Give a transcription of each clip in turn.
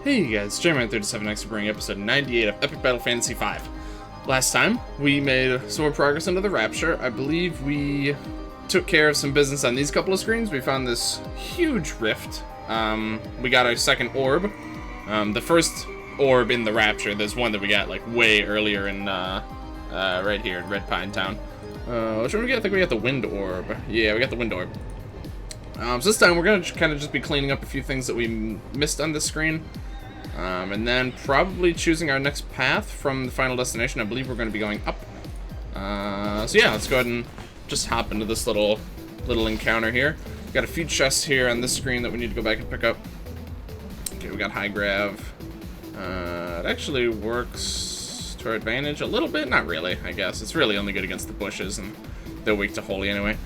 Hey guys, E98 to bring episode 98 of Epic Battle Fantasy V. Last time, we made some more progress into the Rapture. I believe we took care of some business on these couple of screens. We found this huge rift. We got our second orb. The first orb in the Rapture, there's one that we got like way earlier in, right here in Red Pine Town. Which one we got? I think we got the Wind Orb. Yeah, we got the Wind Orb. So this time we're going to kind of just be cleaning up a few things that we missed on this screen. And then probably choosing our next path from the final destination. I believe we're going to be going up. So yeah, let's go ahead and just hop into this little encounter here. We've got a few chests here on this screen that we need to go back and pick up. Okay, we got high grav. It actually works to our advantage a little bit. Not really, I guess. It's really only good against the bushes, and they're weak to holy anyway.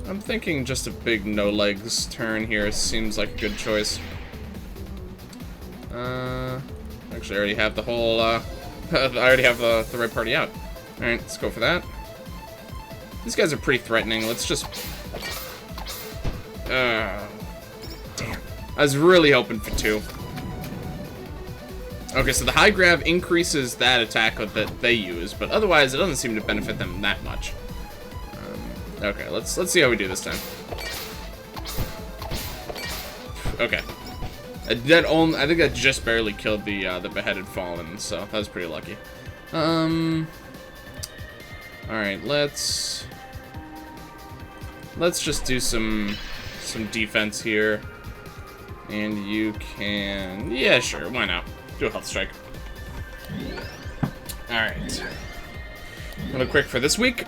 I'm thinking just a big no legs turn here seems like a good choice. Actually, I already have the whole, I already have the right party out. Alright, let's go for that. These guys are pretty threatening. Let's just... damn. I was really hoping for two. Okay, so the high grav increases that attack that they use, but otherwise it doesn't seem to benefit them that much. Okay, let's see how we do this time. Okay, I think that just barely killed the beheaded fallen, so that was pretty lucky. All right, let's just do some defense here, and you can, yeah, sure, why not? Do a health strike. All right, real quick for this week.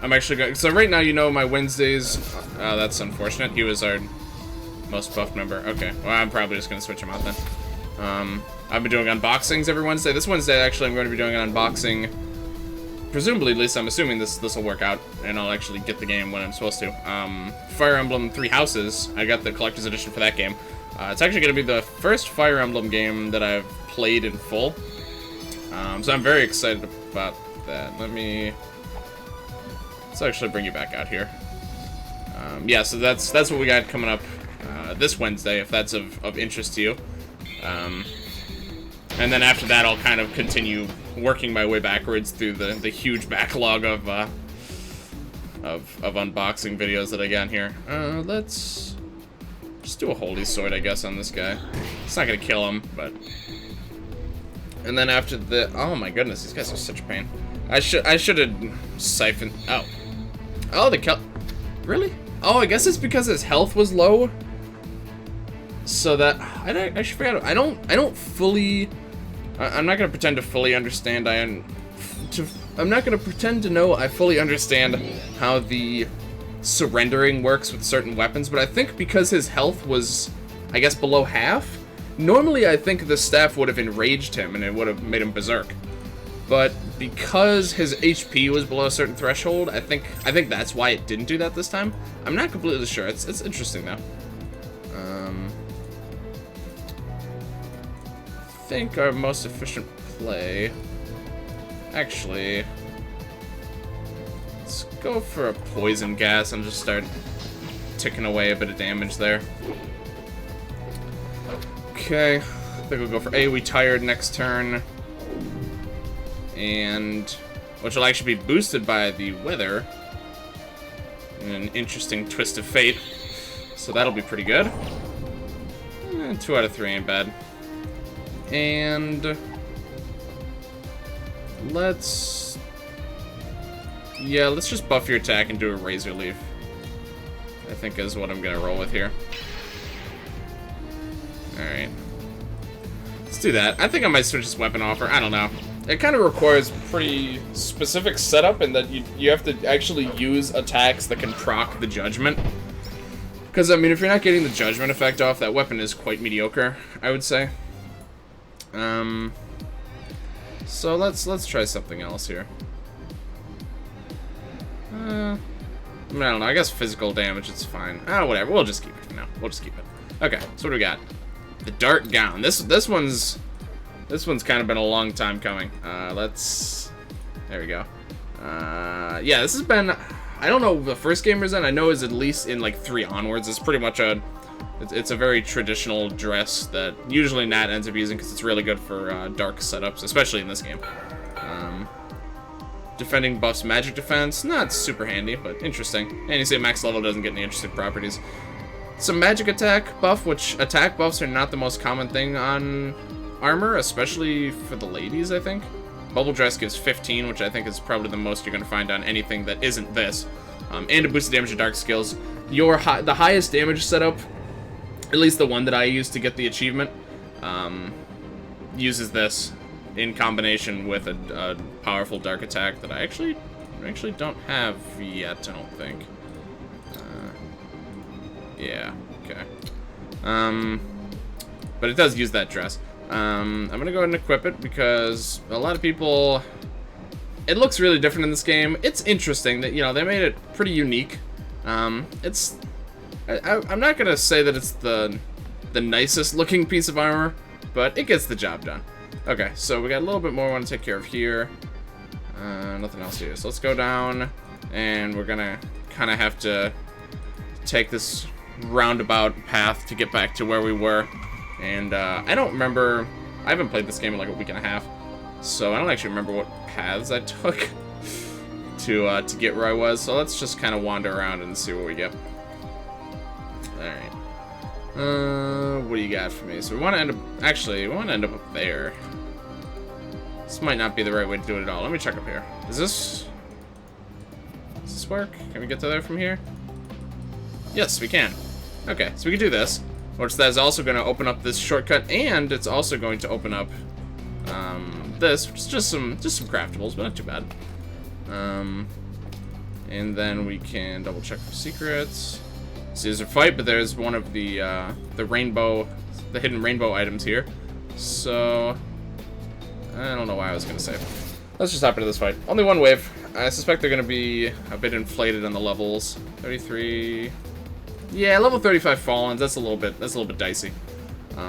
I'm actually going. So right now, you know, my Wednesdays. That's unfortunate. He was our most buffed member. Okay, well, I'm probably just gonna switch him out then. I've been doing unboxings every Wednesday. This Wednesday, actually, I'm going to be doing an unboxing. Presumably, at least I'm assuming this will work out, and I'll actually get the game when I'm supposed to. Fire Emblem Three Houses. I got the collector's edition for that game. It's actually going to be the first Fire Emblem game that I've played in full. So I'm very excited about that. Let's actually bring you back out here. Yeah, so that's what we got coming up this Wednesday, if that's of interest to you. And then after that, I'll kind of continue working my way backwards through the huge backlog of unboxing videos that I got here. Let's just do a holy sword, I guess, on this guy. It's not gonna kill him, but. And then after the, oh my goodness, these guys are such a pain. I should have siphoned. Oh, the kill. Really? Oh, I guess it's because his health was low. So that I should forget. I don't fully. I'm not gonna pretend to fully understand. I'm not gonna pretend to know I fully understand how the surrendering works with certain weapons. But I think because his health was, I guess, below half. Normally, I think the staff would have enraged him and it would have made him berserk. But because his HP was below a certain threshold, I think that's why it didn't do that this time. I'm not completely sure. It's interesting though. I think our most efficient play. Actually, let's go for a poison gas and just start ticking away a bit of damage there. Okay, I think we'll go for AoE Tired next turn. And which will actually be boosted by the weather in an interesting twist of fate, so that'll be pretty good. 2 out of 3 ain't bad. And let's just buff your attack and do a Razor Leaf, I think is what I'm gonna roll with here. Alright, let's do that. I think I might switch this weapon offer. I don't know. It kind of requires pretty specific setup in that you have to actually use attacks that can proc the Judgment. Because, I mean, if you're not getting the Judgment effect off, that weapon is quite mediocre, I would say. So let's try something else here. I mean, I don't know. I guess physical damage, it's fine. Whatever. We'll just keep it for now. We'll just keep it. Okay, so what do we got? The Dark Gown. This one's kind of been a long time coming. There we go. Yeah, this has been, I don't know the first game is in. I know is at least in like 3 onwards. It's pretty much a It's a very traditional dress that usually Nat ends up using because it's really good for dark setups, especially in this game. Defending buffs magic defense, not super handy, but interesting. And you see max level doesn't get any interesting properties. Some magic attack buff, which attack buffs are not the most common thing on armor, especially for the ladies, I think. Bubble dress gives 15, which I think is probably the most you're going to find on anything that isn't this. And a boost the damage of dark skills. The highest damage setup, at least the one that I used to get the achievement, uses this in combination with a powerful dark attack that I actually don't have yet, I don't think. Yeah, okay. But it does use that dress. I'm gonna go ahead and equip it because a lot of people... It looks really different in this game. It's interesting that, you know, they made it pretty unique. I'm not gonna say that it's the nicest looking piece of armor, but it gets the job done. Okay, so we got a little bit more I want to take care of here. Nothing else here. So let's go down, and we're gonna kind of have to take this roundabout path to get back to where we were. And I don't remember. I haven't played this game in like a week and a half, so I don't actually remember what paths I took to get where I was. So let's just kind of wander around and see what we get. All right. What do you got for me? So we want to end up. Actually, we want to end up there. This might not be the right way to do it at all. Let me check up here. Does this work? Can we get to there from here? Yes, we can. Okay, so we can do this. Which that is also going to open up this shortcut, and it's also going to open up this, which is just some craftables, but not too bad. And then we can double check for secrets. See, there's a fight, but there's one of the hidden rainbow items here. So I don't know why I was going to say. Let's just hop into this fight. Only one wave. I suspect they're going to be a bit inflated on the levels. 33. Yeah, level 35 Fallens, that's a little bit dicey.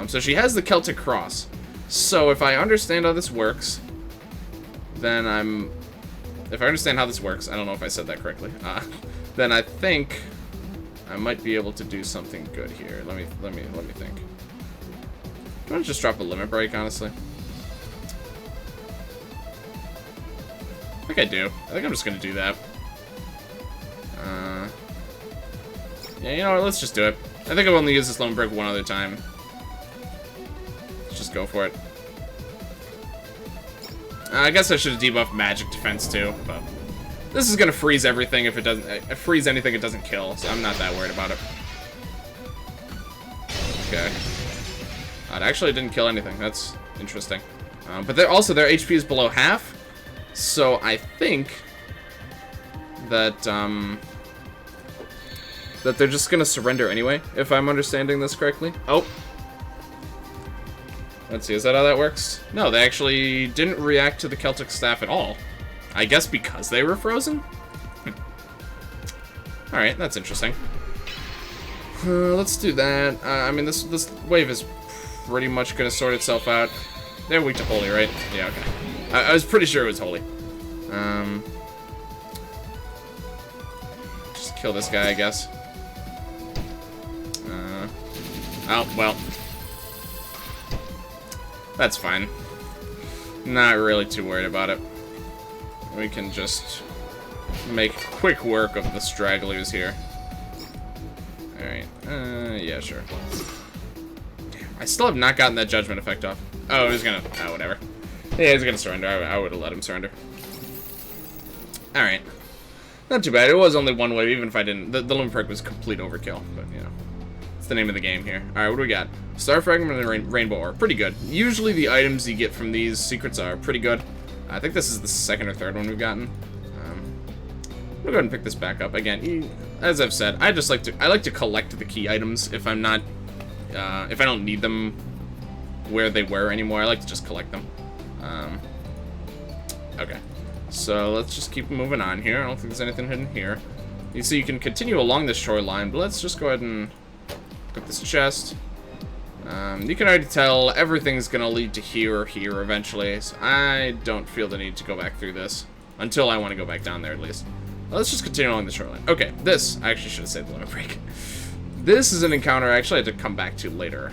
So she has the Celtic Cross. So if I understand how this works, then if I understand how this works, I don't know if I said that correctly, then I think I might be able to do something good here. Let me think. Do you want to just drop a limit break, honestly? I think I do. I think I'm just gonna do that. Yeah, you know what, let's just do it. I think I've only used this limit break one other time. Let's just go for it. I guess I should have debuffed magic defense too, but this is gonna freeze everything if it doesn't freeze anything it doesn't kill, so I'm not that worried about it. Okay. It actually didn't kill anything. That's interesting. But their HP is below half, so I think that that they're just gonna surrender anyway, if I'm understanding this correctly. Oh. Let's see, is that how that works? No, they actually didn't react to the Celtic Staff at all. I guess because they were frozen? Alright, that's interesting. Let's do that. I mean, this wave is pretty much gonna sort itself out. They're weak to Holy, right? Yeah, okay. I was pretty sure it was Holy. Just kill this guy, I guess. Oh, well. That's fine. Not really too worried about it. We can just make quick work of the stragglers here. Alright. Yeah, sure. I still have not gotten that judgment effect off. Oh, he's gonna... Oh, whatever. Yeah, he's gonna surrender. I would have let him surrender. Alright. Not too bad. It was only one wave, even if I didn't... The limit break was complete overkill, but, you know. It's the name of the game here. Alright, what do we got? Star Fragment and Rainbow Ore. Pretty good. Usually the items you get from these secrets are pretty good. I think this is the second or third one we've gotten. We'll go ahead and pick this back up. Again, as I've said, I like to collect the key items if I'm not... if I don't need them where they were anymore, I like to just collect them. Okay. So let's just keep moving on here. I don't think there's anything hidden here. You see, you can continue along this shoreline, but let's just go ahead and put this chest. You can already tell everything's gonna lead to here or here eventually, so I don't feel the need to go back through this until I want to go back down there at least. Let's just continue along the shoreline. Okay, this I actually should have saved the limit break. This is an encounter I actually had to come back to later.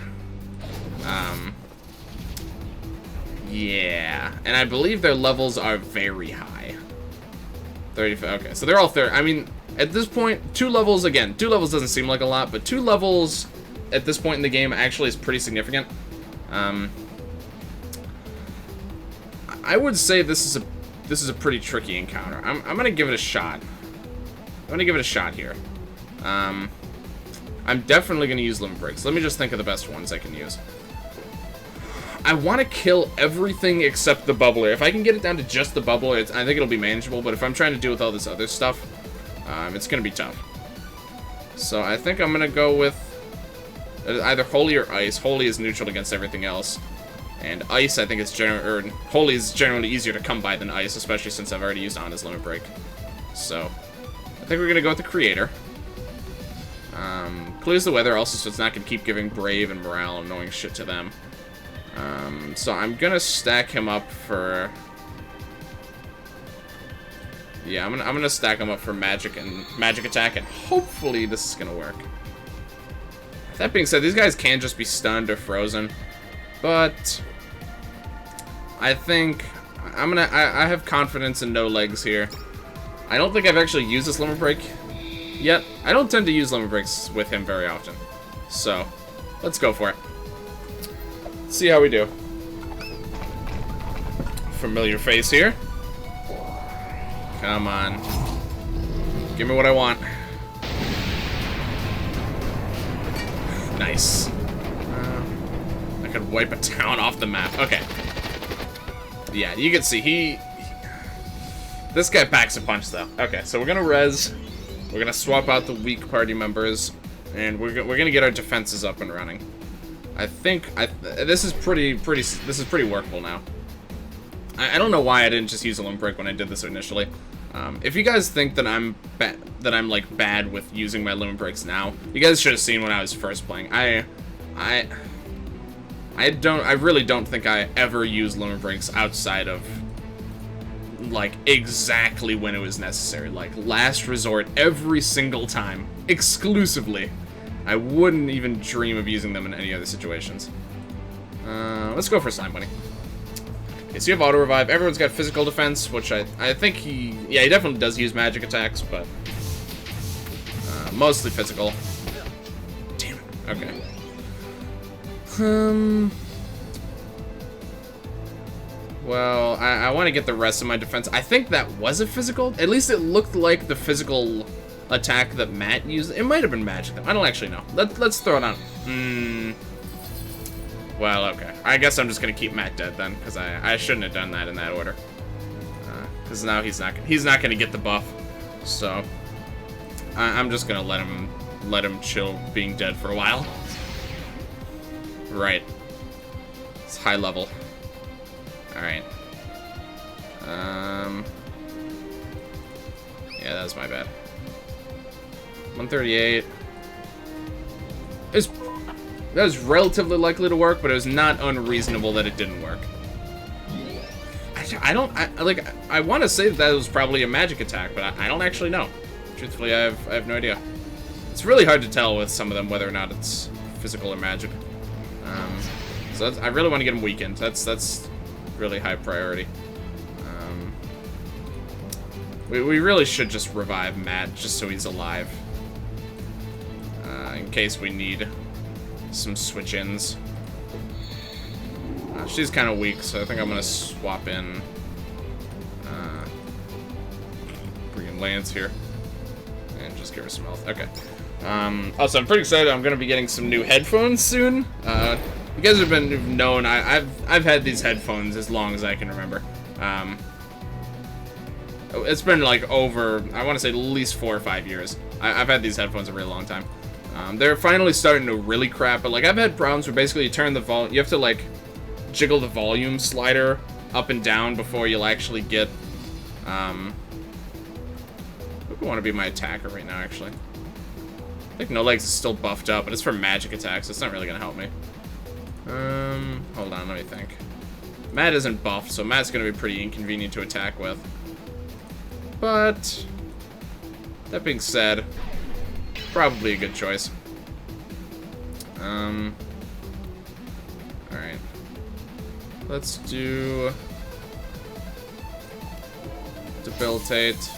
Yeah, and I believe their levels are very high. 35, okay, so they're all 30. I mean, at this point, 2 levels, again, 2 levels doesn't seem like a lot, but 2 levels at this point in the game actually is pretty significant. I would say this is a pretty tricky encounter. I'm gonna give it a shot. I'm gonna give it a shot here. I'm definitely gonna use limit breaks. Let me just think of the best ones I can use. I want to kill everything except the bubbler. If I can get it down to just the bubbler, I think it'll be manageable. But if I'm trying to deal with all this other stuff, it's gonna be tough. So I think I'm gonna go with either Holy or Ice. Holy is neutral against everything else, and Ice I think is Holy is generally easier to come by than Ice, especially since I've already used Honest Limit Break. So I think we're gonna go with the Creator. Clears the weather also, so it's not gonna keep giving Brave and Morale annoying shit to them. So I'm gonna stack him up for... Yeah, I'm gonna stack him up for Magic Attack, and hopefully this is gonna work. That being said, these guys can just be stunned or frozen, but I think I have confidence in No Legs here. I don't think I've actually used this Limit Break yet. I don't tend to use Limit Breaks with him very often, so let's go for it. See how we do. Familiar face here. Come on. Give me what I want. Nice. I could wipe a town off the map. Okay. Yeah, you can see this guy packs a punch though. Okay, so we're gonna res. We're gonna swap out the weak party members, and we're gonna get our defenses up and running. I think this is pretty workable now. I don't know why I didn't just use a limit break when I did this initially. If you guys think that I'm like bad with using my limit breaks now, you guys should have seen when I was first playing. I really don't think I ever used limit breaks outside of like exactly when it was necessary, like last resort every single time, exclusively. I wouldn't even dream of using them in any other situations. Let's go for Slime Bunny. Okay, so you have Auto Revive. Everyone's got physical defense, which I think he definitely does use magic attacks, but mostly physical. Damn it. Okay. Well, I want to get the rest of my defense. I think that was a physical. At least it looked like the physical attack that Matt used. It might have been magic, though. I don't actually know. Let's throw it on. Well, okay. I guess I'm just gonna keep Matt dead then, because I shouldn't have done that in that order. Because now he's not gonna get the buff. So I'm just gonna let him chill being dead for a while. Right. It's high level. All right. Yeah, that was my bad. 138. That was relatively likely to work, but it was not unreasonable that it didn't work. I want to say that was probably a magic attack, but I don't actually know. Truthfully, I have no idea. It's really hard to tell with some of them whether or not it's physical or magic. So I really want to get him weakened. That's really high priority. We really should just revive Matt just so he's alive. In case we need some switch-ins. She's kind of weak, so I think I'm going to swap in bring in Lance here. And just give her some health. Okay. Also, I'm pretty excited. I'm going to be getting some new headphones soon. You guys have known I've had these headphones as long as I can remember. It's been like over, I want to say at least 4 or 5 years. I've had these headphones a really long time. They're finally starting to really crap, but like I've had problems where basically you turn the volume, you have to like jiggle the volume slider up and down before you'll actually get, I want to be my attacker right now actually. I think No Legs is still buffed up, but it's for magic attacks, so it's not really going to help me. Hold on, let me think. Matt isn't buffed, so Matt's going to be pretty inconvenient to attack with. But that being said, probably a good choice. Alright. Let's do... debilitate.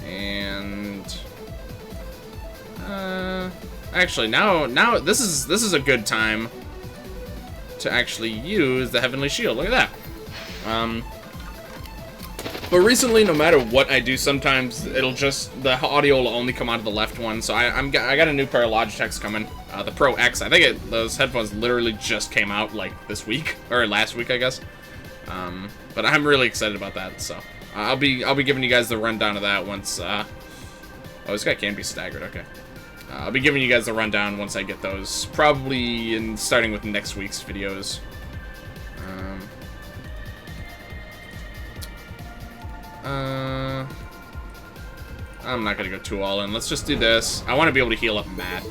And... actually, now this is a good time to actually use the Heavenly Shield. Look at that. But recently, no matter what I do, sometimes it'll just, the audio will only come out of the left one. So I got a new pair of Logitechs coming, the Pro X. I think those headphones literally just came out like this week or last week, I guess. But I'm really excited about that. So I'll be giving you guys the rundown of that once. Oh, this guy can be staggered. Okay. I'll be giving you guys the rundown once I get those, probably starting with next week's videos. I'm not gonna go too all in. Let's just do this. I want to be able to heal up Matt.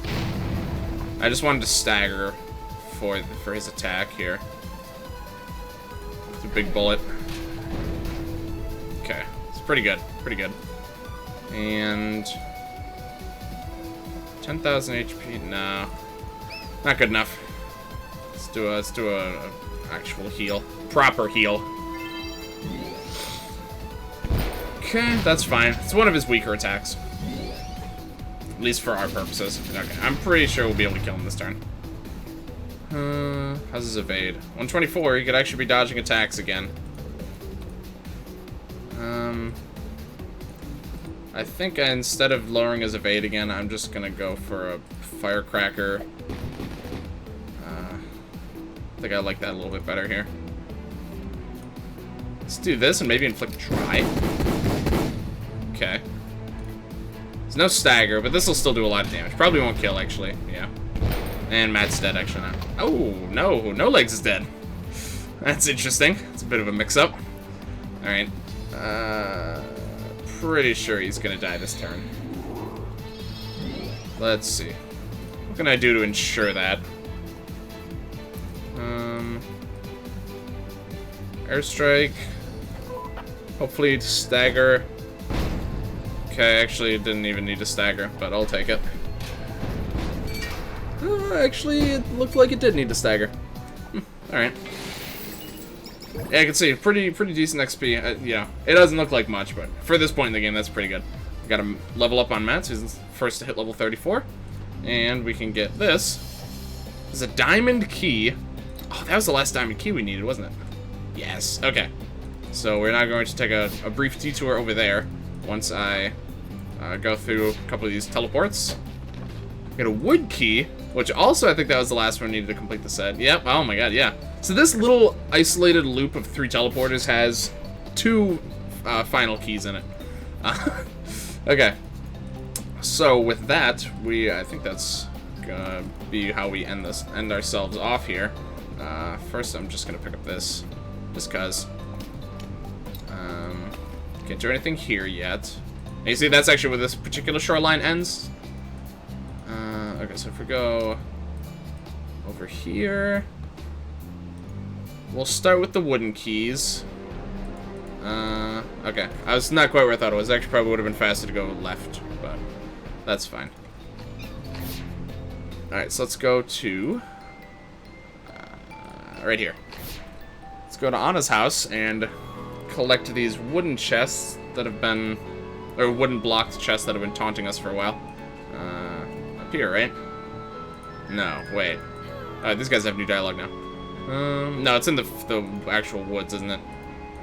I just wanted to stagger for his attack here. It's a big bullet. Okay, it's pretty good. Pretty good. And 10,000 HP. No, not good enough. Let's do a actual heal, proper heal. Okay, that's fine. It's one of his weaker attacks. At least for our purposes. Okay, I'm pretty sure we'll be able to kill him this turn. How's his evade? 124, he could actually be dodging attacks again. I think instead of lowering his evade again, I'm just gonna go for a firecracker. I think I like that a little bit better here. Let's do this and maybe inflict dry. Okay. There's no stagger, but this will still do a lot of damage. Probably won't kill, actually. Yeah. And Matt's dead, actually, now. Oh, no. No Legs is dead. That's interesting. It's a bit of a mix-up. Alright. Pretty sure he's gonna die this turn. Let's see. What can I do to ensure that? Airstrike. Hopefully stagger. Okay, actually it didn't even need to stagger, but I'll take it. Actually, it looked like it did need to stagger. Alright. Yeah, I can see, pretty decent XP. Yeah, it doesn't look like much, but for this point in the game, that's pretty good. We got to level up on Matt, so he's first to hit level 34. And we can get this. There's a diamond key. Oh, that was the last diamond key we needed, wasn't it? Yes, okay. So we're now going to take a brief detour over there once I go through a couple of these teleports. Get a wood key, which also I think that was the last one we needed to complete the set. Yep, oh my god, yeah. So this little isolated loop of 3 teleporters has 2 final keys in it. Okay. So with that, I think that's gonna be how we end ourselves off here. First I'm just gonna pick up this, just cause. Can't do anything here yet. And you see, that's actually where this particular shoreline ends. Okay, so if we go over here, we'll start with the wooden keys. Okay, I was not quite where I thought it was. Actually, probably would have been faster to go left, but that's fine. Alright, so let's go to right here. Let's go to Anna's house and collect these wooden chests that have been, or wooden blocked chests that have been taunting us for a while. Up here, right? No, wait. These guys have new dialogue now. No, it's in the actual woods, isn't it?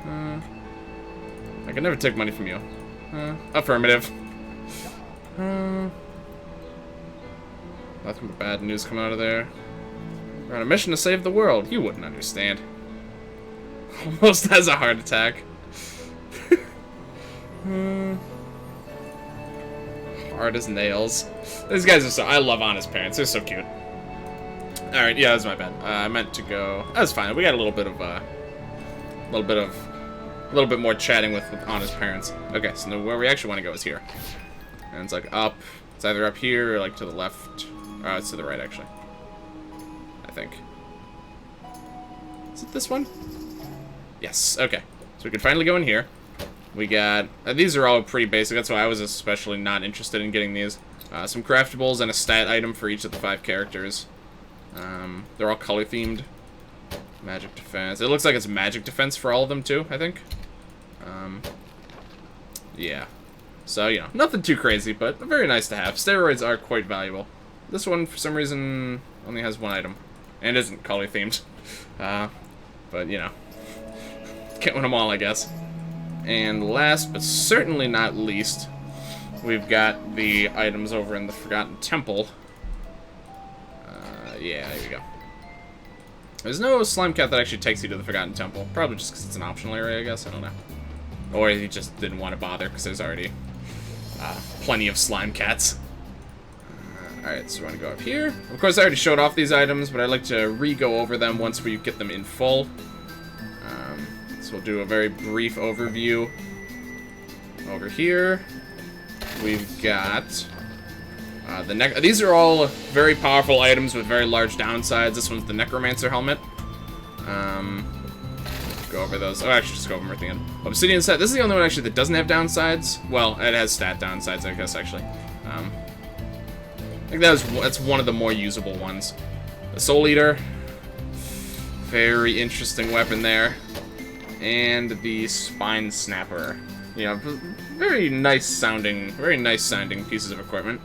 I can never take money from you. Affirmative. Nothing but bad news coming out of there. We're on a mission to save the world. You wouldn't understand. Almost has a heart attack. Hard as nails. These guys are so... I love Anna's parents. They're so cute. Alright, yeah, that was my bad. I meant to go... That's fine. We got a little bit more chatting with Anna's parents. Okay, so where we actually want to go is here. And it's like up. It's either up here or like to the left. It's to the right, actually. I think. Is it this one? Yes, okay. So we can finally go in here. We got... these are all pretty basic. That's why I was especially not interested in getting these. Some craftables and a stat item for each of the 5 characters. They're all color themed. Magic defense. It looks like it's magic defense for all of them too, I think. Yeah. So, you know, nothing too crazy, but very nice to have. Steroids are quite valuable. This one, for some reason, only has 1 item. And isn't color themed. But, you know. Get them all, I guess. And last, but certainly not least, we've got the items over in the Forgotten Temple. Yeah, there you go. There's no slime cat that actually takes you to the Forgotten Temple. Probably just because it's an optional area, I guess. I don't know. Or he just didn't want to bother because there's already plenty of slime cats. Alright, so we want to go up here. Of course, I already showed off these items, but I'd like to re-go over them once we get them in full. So we'll do a very brief overview. Over here, we've got these are all very powerful items with very large downsides. This one's the Necromancer helmet. Go over those. Oh, actually, just go over them at the end. Obsidian set. This is the only one actually that doesn't have downsides. Well, it has stat downsides, I guess. Actually, I think that's one of the more usable ones. The Soul Eater. Very interesting weapon there. And the Spine Snapper. You know, very nice sounding pieces of equipment.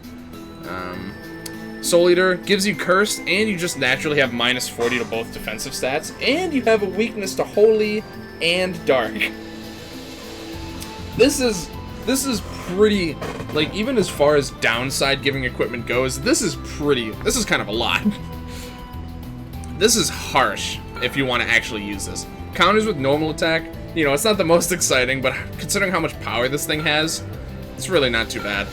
Soul Eater gives you Cursed, and you just naturally have minus 40 to both defensive stats, and you have a weakness to Holy and Dark. This is pretty, like, even as far as downside giving equipment goes, this is kind of a lot. This is harsh if you want to actually use this. Counters with normal attack, you know, it's not the most exciting, but considering how much power this thing has, it's really not too bad.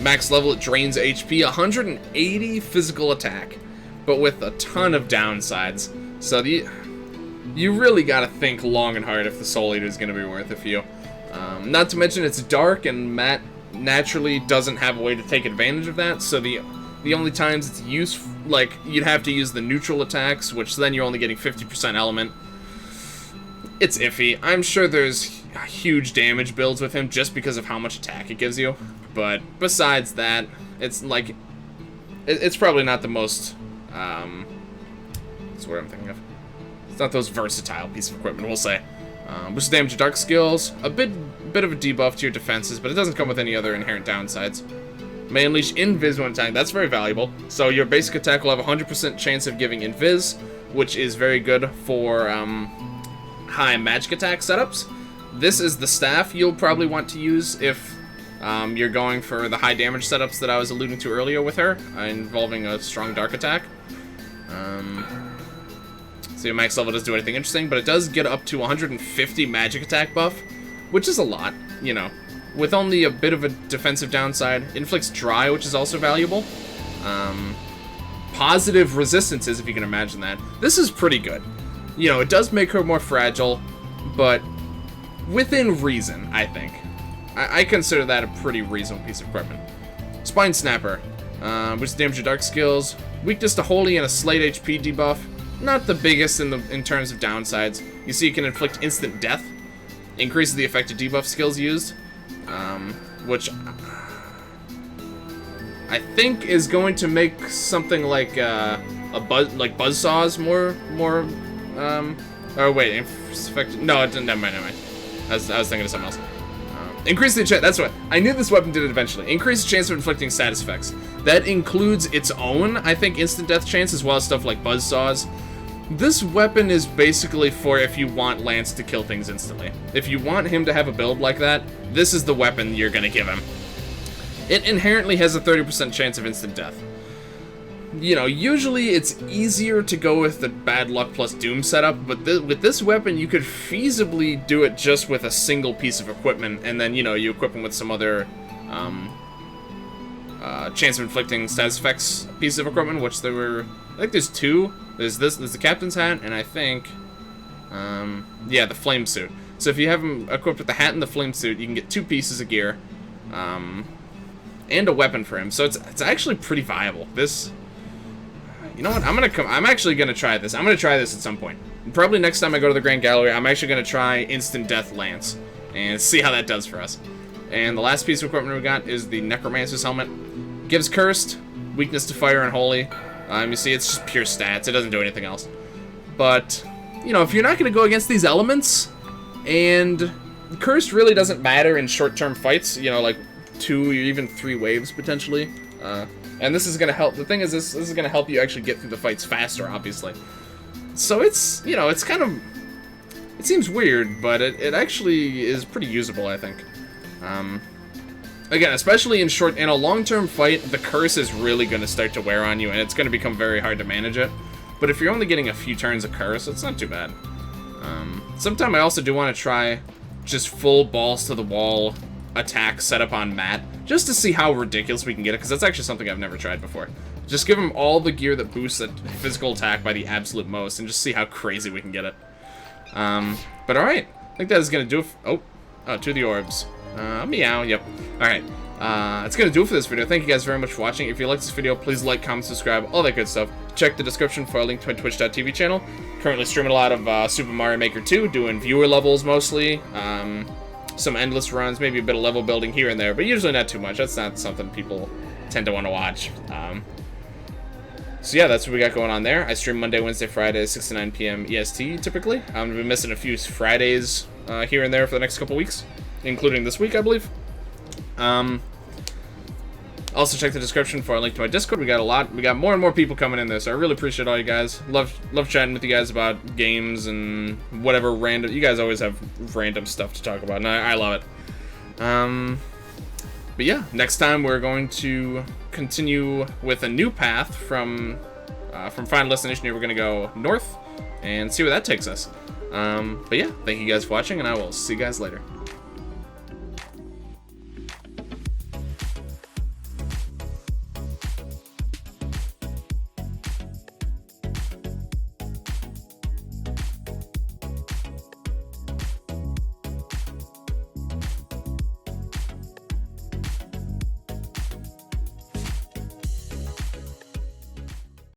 Max level, it drains HP, 180 physical attack, but with a ton of downsides. So you really gotta think long and hard if the Soul Eater is gonna be worth it for you. Not to mention it's dark, and Matt naturally doesn't have a way to take advantage of that, so the only times it's used, like, you'd have to use the neutral attacks, which then you're only getting 50% element. It's iffy. I'm sure there's huge damage builds with him just because of how much attack it gives you. But besides that, it's like, it's probably not the most, that's what I'm thinking of. It's not the most versatile piece of equipment, we'll say. Boosts damage to dark skills, a bit of a debuff to your defenses, but it doesn't come with any other inherent downsides. May unleash Invis when attacking, that's very valuable. So your basic attack will have a 100% chance of giving Invis, which is very good for, high magic attack setups. This is the staff you'll probably want to use if you're going for the high damage setups that I was alluding to earlier with her, involving a strong dark attack. So your max level doesn't do anything interesting, but it does get up to 150 magic attack buff, which is a lot, you know. With only a bit of a defensive downside. Inflicts Dry, which is also valuable. Positive resistances, if you can imagine that. This is pretty good. You know, it does make her more fragile, but within reason, I think. I consider that a pretty reasonable piece of equipment. Spine Snapper, which is damage to dark skills, weakness to Holy, and a slight HP debuff. Not the biggest in terms of downsides. You see, it can inflict instant death, increases the effective debuff skills used, which I think is going to make something like Buzzsaws more. Oh wait, effective. No, never mind. I was thinking of something else. Increase the chance. That's what I knew. This weapon did it eventually. Increase the chance of inflicting status effects. That includes its own, I think, instant death chance, as well as stuff like buzzsaws. This weapon is basically for if you want Lance to kill things instantly. If you want him to have a build like that, this is the weapon you're gonna give him. It inherently has a 30% chance of instant death. You know, usually it's easier to go with the bad luck plus doom setup, but with this weapon, you could feasibly do it just with a single piece of equipment, and then, you know, you equip him with some other chance of inflicting status effects piece of equipment, which there were, I think there's two. There's the captain's hat, and I think, yeah, the flame suit. So if you have him equipped with the hat and the flame suit, you can get 2 pieces of gear, and a weapon for him. So it's actually pretty viable. This. You know what? I'm actually gonna try this. I'm gonna try this at some point. Probably next time I go to the Grand Gallery, I'm actually gonna try Instant Death Lance and see how that does for us. And the last piece of equipment we got is the Necromancer's helmet. Gives Cursed, weakness to fire and holy. You see, it's just pure stats. It doesn't do anything else. But, you know, if you're not going to go against these elements, and Cursed really doesn't matter in short-term fights, you know, like 2 or even 3 waves, potentially. And this is going to help. The thing is, this is going to help you actually get through the fights faster, obviously. So it's, you know, it's kind of... It seems weird, but it actually is pretty usable, I think. Again, especially in a long-term fight, the curse is really going to start to wear on you, and it's going to become very hard to manage it. But if you're only getting a few turns of curse, it's not too bad. Sometime I also do want to try just full balls to the wall attack set up on Matt, just to see how ridiculous we can get it, because that's actually something I've never tried before. Just give him all the gear that boosts that physical attack by the absolute most, and just see how crazy we can get it. But alright, I think that is going to do it. Oh, to the orbs. Meow, yep. Alright, that's going to do it for this video. Thank you guys very much for watching. If you liked this video, please like, comment, subscribe, all that good stuff. Check the description for a link to my twitch.tv channel. Currently streaming a lot of Super Mario Maker 2, doing viewer levels mostly. Some endless runs, maybe a bit of level building here and there, but usually not too much. That's not something people tend to want to watch. So yeah, that's what we got going on there. I stream Monday, Wednesday, Friday, 6 to 9 p.m. EST, typically. I'm going to be missing a few Fridays here and there for the next couple weeks, including this week, I believe. Also check the description for a link to my Discord. We got more and more people coming in there, so I really appreciate all you guys. Love chatting with you guys about games and whatever random... You guys always have random stuff to talk about, and I love it. But yeah, next time we're going to continue with a new path from Final Destination here. We're going to go north and see where that takes us. But yeah, thank you guys for watching, and I will see you guys later.